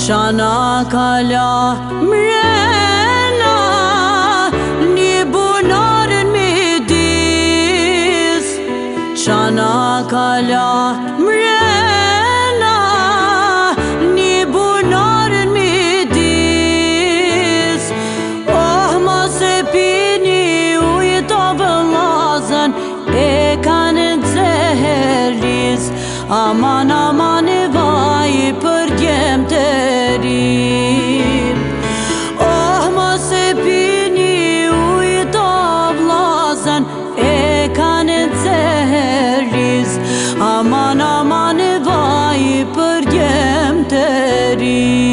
Çana kala mrena, një bunarën midis. Çana kala mrena, një bunarën midis. Oh, mos e pini ujë të vëllazën, e kanë zehërlis. Aman, aman e vaj për djem të rin. Oh, mos e pini ujë të vllazën, e kanë zehërlis. Aman, aman e vaj për djem të rin.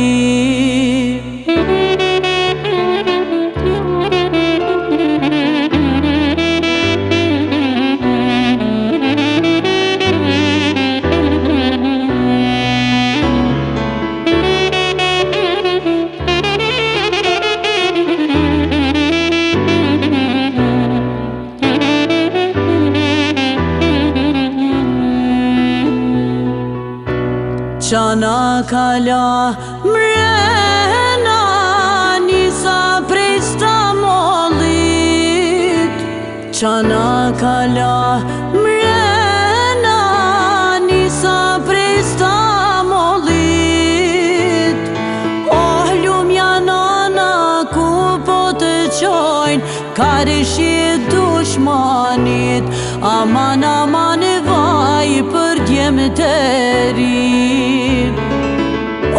Çana kala mrena, nisa prej Stambollit. Çana kala mrena, nisa prej Stambollit. Oh, lumja nana ku po të qojnë, karëshi dushmanit. Aman, aman e vaj për djem të rin.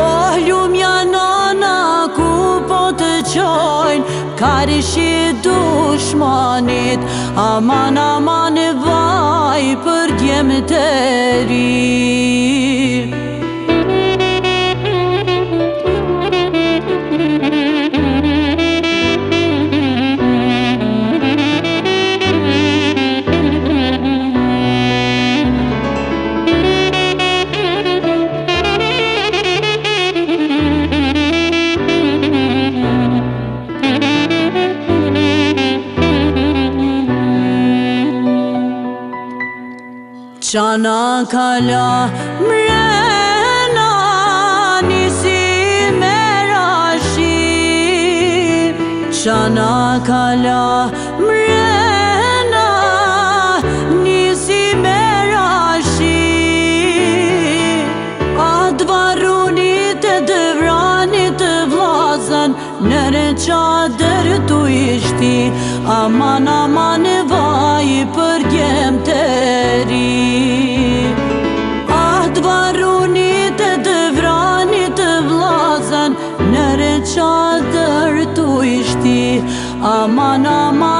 Oh, lumja nana ku po të qojnë, karëshi dushmanit. Aman, aman e vaj për djem të rin. Çana kala mrena, nisi merashi. Çana kala mrena, nisi merashi. Atë varunit e dëvranit të vllazën, nërë qadër tu ishti. Aman, aman e vaj për djem të rin. Atë varunit e dëvranit të vllazën, nërë qadër tu ishti. Aman, aman